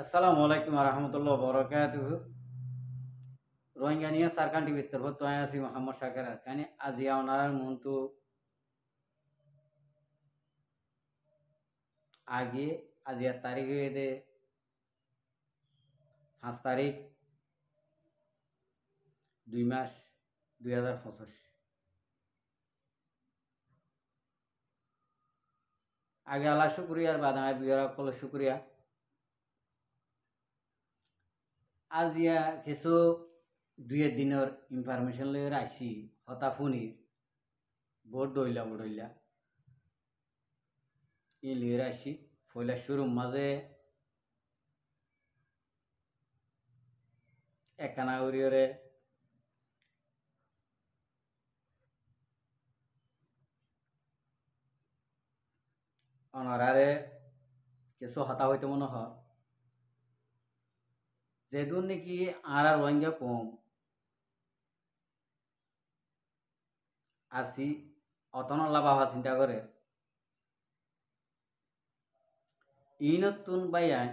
আসসালামু আলাইকুম রহমতুল্লাহ বরকাতুহু রোহিঙ্গা নিয়ে সারকান টিভির তরফ তো আছি মোহাম্মদ শাকের আরকানি আজিয়া ওনার মন্তু আগে আজিয়ার তারিখ হয়ে দে 5 তারিখ 2 মাস 2025 আগে আল্লাহ শুক্রিয়ার বাদায় বিয়ার কল শুক্রিয়া আজিয়া কিছু 2 দিনের ইনফরমেশন লয়ে আসি হতা ফোনির বোর্ড ডইলা ই লিয়ে আসি ফয়লা শুরুর মাঝে একখানা উড়িয়রে অনারারে কিছু হতা হইতে মনে হয় যেদুন নাকি আর রোহিঙ্গা কম আসি অতনল্লা বাবা চিন্তা করে ই নতুন বাইয়ায়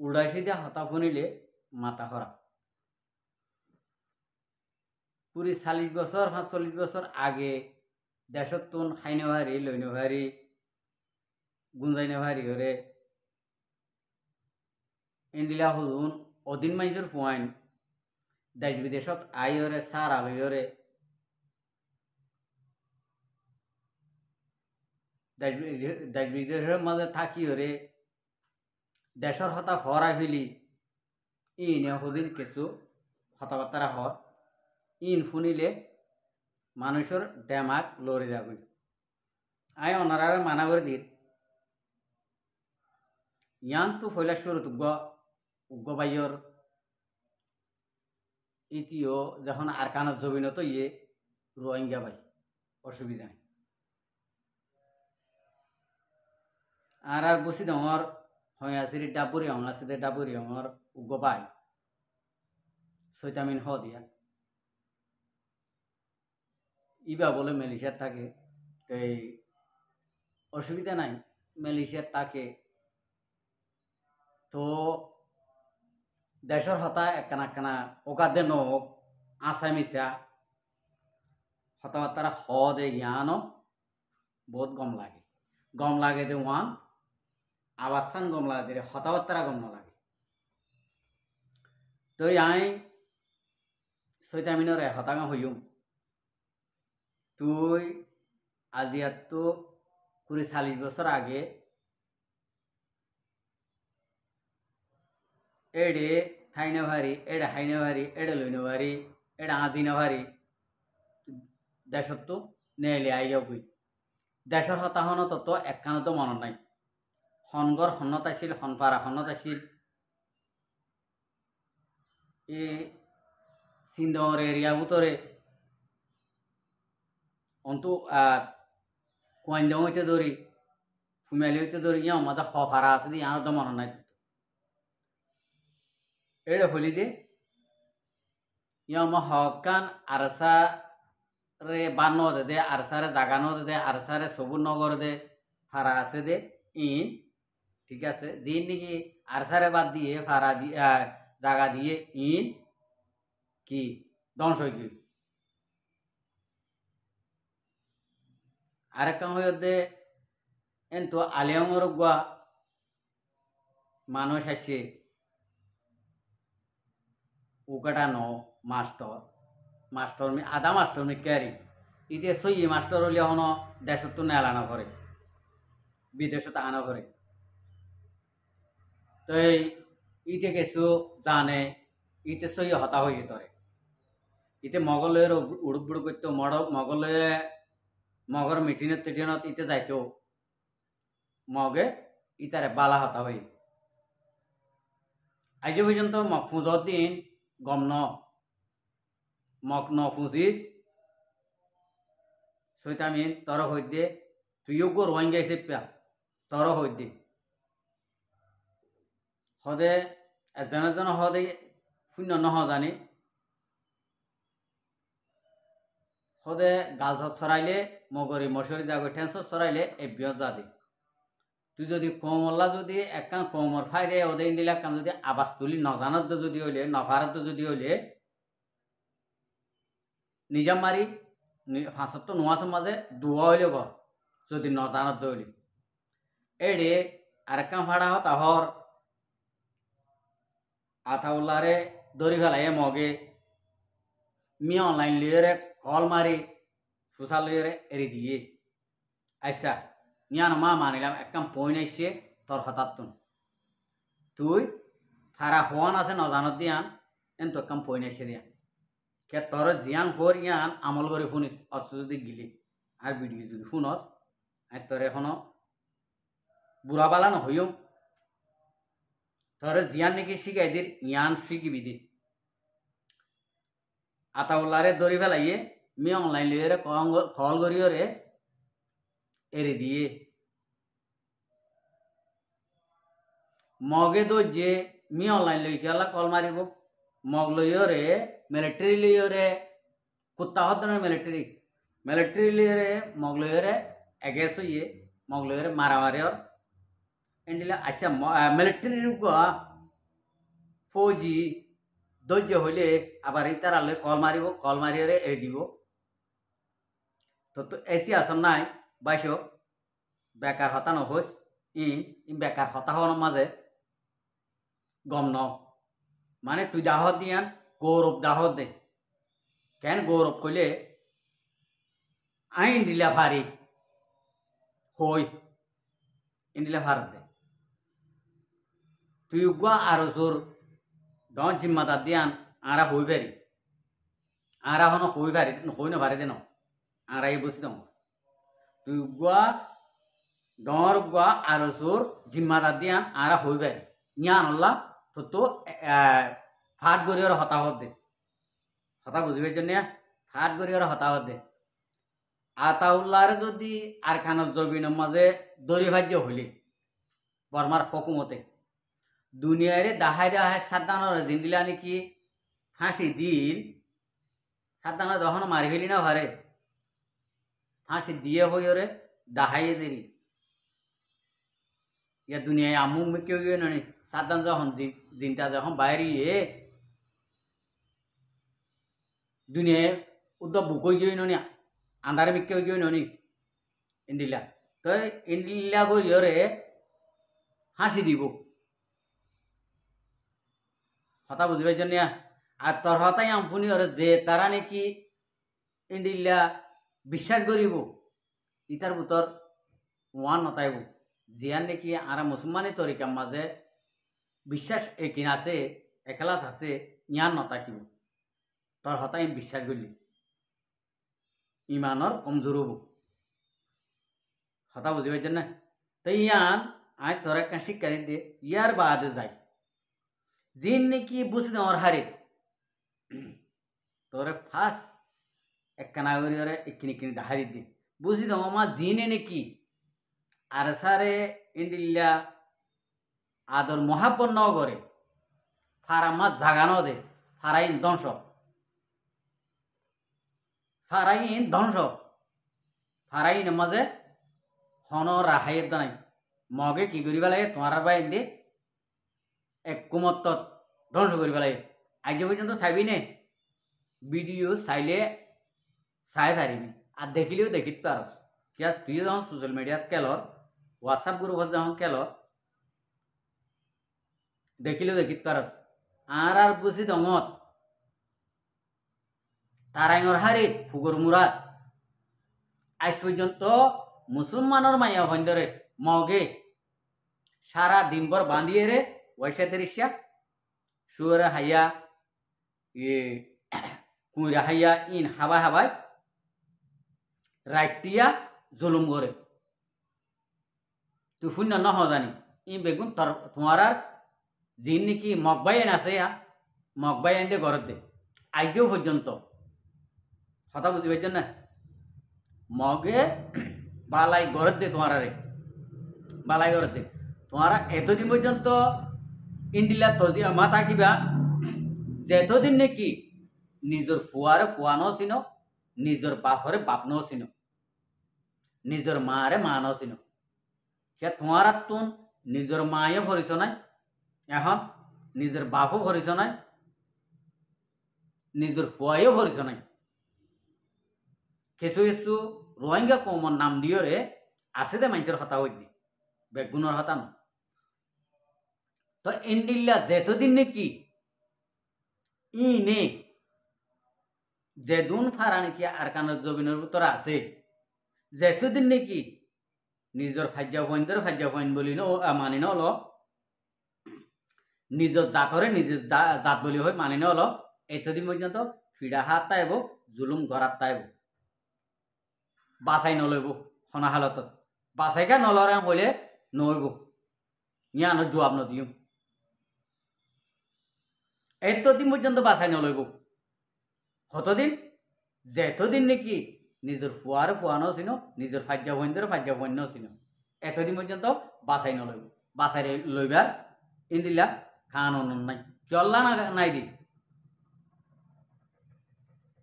উড়াইছি দিয়ে হতা ফুনিলে মাথা হরা পুরি 40 বছর 45 বছর আগে দেশতুন খাইনভারি লইনভারি গুঞ্জাইনভারি হরে ইন্ডিলা হলুন অদিন মাইজুর ফুয়াইন দেশ বিদেশত আই হরে সার আলই হরে দেশ বিদেশের মাঝে থাকি হরে দেশর হতা ফরা ফেলি ইনে হদিন কিছু হতাবার্তারা হর ইন ফুনিলে মানুষের ডেমাক লড়ে যাবে আই অনারা মানা করে দিন ইয়ান তো ফয়লা শুরু উগ্র বাইয়র ইতিও যখন আরকানের জমিন তো ইয়ে রোহিঙ্গা ভাই অসুবিধা নেই আর বসি ডর হয় আছে ডাবুরি হং আছে ডাবুরি হঙর উগ্র বাই সৈতামিন হ দিয়া ইবা বলে মালয়েশিয়ার থাকে এই অসুবিধা নাই মালয়েশিয়ার থাকে তো দেশের হতা একখানা ওকাদে নোক আসামিসা হতাবার্তারা হ দে জ্ঞানও বহুত গম লাগে দে ওয়ান আবাসান গম লাগে দে হতাবার্তারা গম না লাগে তো আই সৈতামিনের হতাঙা হইম তুই আজিয়ার তো 40 বছর আগে এডে থাইনে ভারি এডে হাইনে ভারি এডে লইনে ভারি এডে আজিনা ভারি দেশত তো নেলে আইয়া বই দেশের হতাহন তো একখানো তো মনত নাই হনগর হন্নত আছিল হনপারা হন্নত আছিল এ সিন্ধর এরিয়া উতরে অন্তু কোয়াইন্দাও হইতে ধরি ফুমালি হইতে ধরি ইয়া মাদা হফারা আছে দি ইয়ার তো মনত নাই এডে হলি দে ইয়া মা হকান আরসা রে বান্ন দে আরসারে জাগানো দে আরসারে সবুর নগর দে ফারা আছে দে ইন ঠিক আছে দিন নাকি আরসারে বাদ দিয়ে ফারা দিয়ে জাগা দিয়ে ইন কি ধ্বংস হয়ে গিয়ে আরেক কাম হয়ে দে এন তো আলিয়াঙর গুয়া মানুষ আসে উকাটা ন মাস্টর আধা মাস্টর মি ক্যারি ইতে সই মাস্টর হলে হন দেশত তো নেলানো করে বিদেশত আনা করে তো ইতে কিছু জানে ইতে সই হতা হয়ে তরে ইতে মগলের উড়ুক বুড়ুক করতো মগলের মগর মিটিনত টিটিনত ইতে যাইতো মগে ইতারে বালা হতা হই আজ পর্যন্ত মগ পুজোর দিন গম ন মগ ন পুজিস সৈতামিন তর হইদে তুইও গো রোহিঙ্গা হিসেবে পা তর হইদে হদে এজন হদে শূন্য নহ জানি হদে গালছত চৰাইলে মগরি মশরি যাগো ঠেন্স চৰাইলে এবিয় যা দে তুই যদি কমলা যদি একখান কমর ফাইদে ওদের ইন্ডিলা কাম যদি আবাস তুলি নজানত যদি হইলে নফারত যদি হইলে নিজাম মারি 75 নোয়াশের মাঝে দুয়া হইলে ঘর যদি নজানত হইলে এড়ে আরেকখান ফাড়া হত আহর আতাউল্লারে দড়ি ফেলাই মগে মি অনলাইন লিয়ে কল মারি সোশ্যাল লিয়ে এড়ে দিয়ে আচ্ছা ইয়ান মা মানিলাম একদম পইন আইসে তোর হঠাৎ তুই ফারা হওয়ান আছে নজানত দিয়ান এন তো একদম পইন আইসে দিয়ান কে তোর জিয়ান কর ইয়ান আমল করে শুনিস অস যদি গিলি আর ভিডিও যদি শুনস আর তোর এখনো বুড়া বালা নহইও তোর জিয়ান নাকি শিখাই দির ইয়ান শিখিবি দি আতাউল্লারে দড়ি ফেলাইয়ে মি অনলাইন লিয়ে কল করিও রে এড়ে দিয়ে মগে দো যে মি অনলাইন লই কেলা কল মারিব মগ লইও রে মিলিটারি লইও রে কুত্তা হতনের মিলিটারি লইও রে মগ লইও রে এগেস হইয়ে মগ লইও রে মারামারি ওর এন্ডিলা আচ্ছা মিলিটারি রুকা ফৌজি ধৈর্য হইলে আবার ইতারা লই কল মারিব কল মারিও রে এড়ে দিব তো তো এসি আসন নাই বাইশো বেকার হতানো হইস বেকার হতা হওয়ার মাঝে গম ন মানে তুই দাহত দিয়ান গৌরব দাহত দে কেন গৌরব কইলে আইন দিলা ভারি হই ইন্ডিলা ভারত দে তুই উগুয়া আরো জোর ডন জিম্মাদার দিয়ান আরা হই পারি আরা হন হই পারি হই না পারি দেন আরা এই বসি দম তুই উগুয়া ডর গুয়া আরো জোর জিম্মাদার দিয়ান আরা হই পারি ইয়ান আল্লাহ তো ফাট গড়িওর হতাহত দে হতা বুঝিবার জন্য ফাট গড়িওর হতাহত দে আতাউল্লাহর যদি আর খানোর জবিনের মাঝে দড়ি ভাজ্য হইলে বর্মার হকুমতে দুনিয়ারে দাহাই দাহাই সাদ্দানোর দিন দিলা নাকি ফাঁসি দিন সাদ্দানোর দহন মারি ফেলি না ভারে ফাঁসি দিয়ে হইরে দাহাইয়ে দেরি ইয়া দুনিয়ায় আমুক কেউ গিয়ে নানি সাদ্দান যখন দিনটা যখন বাইরে দুনিয়ায় উদ্যোগ বুকই গিয়ে ননি আন্ধারে মিকেও গিয়ে ননি ইন্ডিলা তো ইন্ডিলা গিয়ে হাসি দিব হতা বুঝবার জন্য আর তোর হতাই আমফুনি ওরে যে তারা নাকি ইন্ডিলা বিশ্বাস করিব ইতার বুতর ওয়ান নতাইব জিয়ান নাকি আর মুসলমানি তরিকার মাঝে বিশ্বাস একিন আছে একলাস আছে ইয়ান নতাকিব তোর হতাই বিশ্বাস করলি ইমানর কমজোর হব হতা বুঝিবার জন্য তো ইয়ান আয় তোর একটা শিক্ষা দিয়ে ইয়ার বাদে যাই জিন নাকি বুঝি দেওয়ার হারে তোরে ফার্স্ট একখানা করে একিনি কিনি হারি দি বুঝি দেওয়া মা জিনে নাকি আর সারে ইন্ডিল্লা আদর মহাব্বত ন করে ফারা মাছ জাগানো দে ফারাইন ধ্বংস ফারাইন মাঝে হন রাহাইয়ের দানাই মগে কি করি লাগে তোমার বাইন দিয়ে এক কুমত্ত ধ্বংস করি লাগে আজ পর্যন্ত চাইবি নে ভিডিও চাইলে চাই পারিবি আর দেখিলেও দেখিত পারস কিয়া তুই যখন সোশ্যাল মিডিয়াত কেলর হোয়াটসঅ্যাপ গ্রুপত যখন কেলর দেখিলেও দেখিত পারস আর বুঝি দঙত তারাইঙর হারিত ফুগর মুরাদ আজ পর্যন্ত মুসলমানের মাইয়া ভন্দরে মগে সারা দিনভর বাঁধিয়ে রে ওয়াইসা তেরিসা শুয়ারে হাইয়া কুঁড়া হাইয়া ইন হাবা হাবাই রাইটিয়া জুলুম করে তুই শূন্য নহ জানি ই বেগুন তোমার আর যিন নাকি মগবাই এন আছে মগবাই এন দিয়ে ঘরত দে আজও পর্যন্ত কথা বুঝিবার জন্য মগে বালাই ঘরত দে তোমার বালাই ঘরত দে তোমার এতদিন পর্যন্ত ইন্ডিলা তজি মা থাকিবা যেতদিন নাকি নিজের ফুয়ারে ফুয়া ন চিন নিজের বাপরে বাপ ন চিন নিজের মারে মা ন চিন সে তোমার তুন নিজের মায়ে ভরিছ নাই, এখন নিজের বাপও ভরিছ নাই, নিজের ফুয়াইও ভরিছ নাই। কিছু কিছু রোহিঙ্গা কৌমর নাম দিয়রে আছে দে মানুষের হতা হই দি বেগুনের হতা ন। তো ইন্ডিল্লা যেতদিন নাকি ই নে যে দুন ফারা নাকি আর কানের জমিনের ভিতরে আছে, যেতদিন নাকি নিজের ফাজ্জা ফাইনদের ফাজ্জা ফাইন বলি মানি নল, নিজের জাতরে নিজের জাত বলি হয়ে মানি নল, এতদিন পর্যন্ত ফিডা হাত তাইব, জুলুম ঘরাত তাইব, বাছাই নলইব হনা হালত বাছাইকা নলরে হইলে নইব ইয়ানো জবাব নদিও, এতদিন পর্যন্ত বাছাই নলইব। কতদিন? যেতদিন নাকি নিজের ফুয়ার ফুয়ানো ছিল, নিজের ফাজ্জা ফাইনদের ফাজ্জা ফাইন ছিল, এতদিন পর্যন্ত বাছাই নলইব। বাছাই লইবার ইন্ডিলা কানুন নাই, চল্লা নাই দি।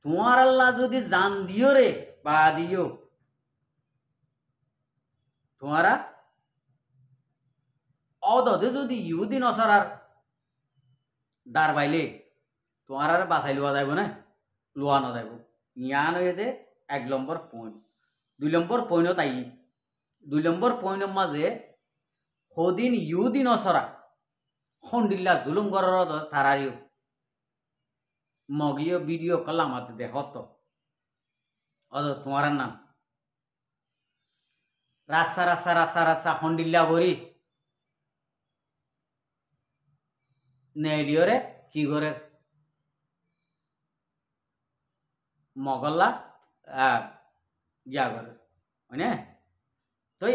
তোমার আল্লাহ যদি জান দিও রে বা দিও, তোমারা অদে যদি ইহুদি নসরার দার বাইলে তোমার আর বাছাই লওয়া যাইব না, লোয়া না যাইব। ইয়ান হয়ে 1 নম্বর পয়েন্ট। 2 নম্বর পয়েন্ট তাই 2 নম্বর পয়েন্টের মাঝে সদিন ইহুদি নসরা হন্ডিল্লা জুলুম গরর তারারিও মগিও ভিডিও কলাম হাতে দেখত অদ তোমার নাম রাস্তা রাস্তা রাস্তা রাস্তা হন্ডিল্লা ভরি নেলিওরে কি করে মগল্লা ইয়া করে মানে তো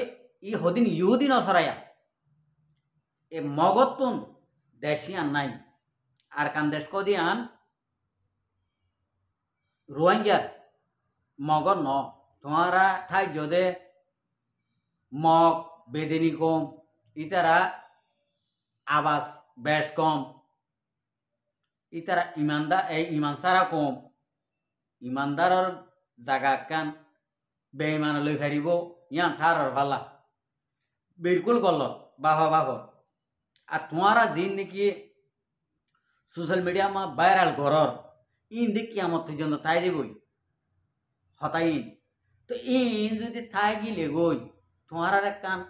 ই হদিন ইহুদি নসরাইয়া এ মগতুন দেশি আন নাই আর কান দেশ কদি আন রোহিঙ্গার মগর ন। তোমারা ঠাই যদি মগ বেদিনী কম, ইতারা আবাস বেশ কম, ইতারা ইমানদার ইমান সারা কম, ইমানদারর জাগা কান বেইমান লই ফারিব ইয়ান ঠারর ভালা বিলকুল গল বাবা বাবর। আর তোমারা জিন নাকি সোশ্যাল মিডিয়া মা ভাইরাল ঘরর ইন দেখি আমার জন্য তাই দেবই হতাই। তো ইন যদি তাই গিলে গই তোমার আর একখান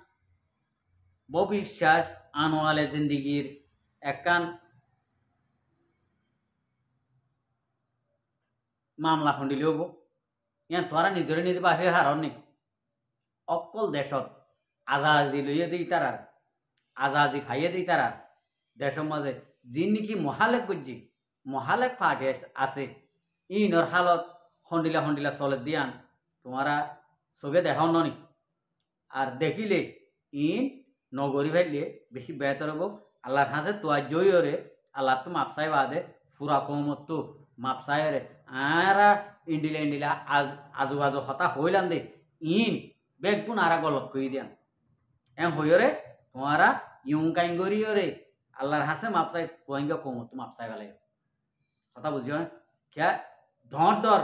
ববিশ্বাস আনোয়ালে জিন্দিগির একখান মামলা খন্ডিলে হব। ইয়ান তোরা নিজরে নিজে বাহির হারন নি অকল দেশত আজাদি লইয়ে দিই তারার আজাদি খাইয়ে দিই তারার দেশের মাঝে যিনি নাকি মহালেক করছি মহালেক পার্টি আছে ইনর হালত হন্ডিলা হন্ডিলা চলে দিয়ান তোমারা চোখে দেখাও নি। আর দেখিলে ইন নগরী ফেললে বেশি বেহতর হবো। আল্লাহর হাসে তো আজ জয়রে আল্লাহ তো মাপসাই বাদে ফুরা কমত তো মাপসাই রে আরা ইন্ডিলা ইন্ডিলা আজু আজু হতা হইলাম দে ইন বেগুন আরা গলত কই দিয়ান এম হইরে তোমারা ইউং কাইং গরিয়রে আল্লাহর হাসে মাপসাই রোহিঙ্গা কমত মাপসাই বেলায় কথা বুঝিও না ক্যা ঢট ডর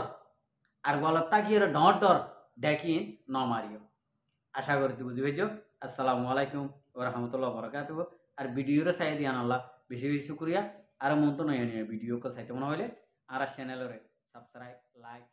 আর গলত তাকিয়ে ঢট ডর দেখি ন মারিও। আশা করি তুই বুঝি পেয়েছ। আসসালামু আলাইকুম ওয়া রাহমাতুল্লাহি ওয়া বারাকাতুহু। আর ভিডিওরে চাই দিয়ান আল্লাহ বেশি বেশি শুকরিয়া। আর মন তো নয় ভিডিও को চাইতে মনে হলে আর চ্যানেলরে সাবস্ক্রাইব লাইক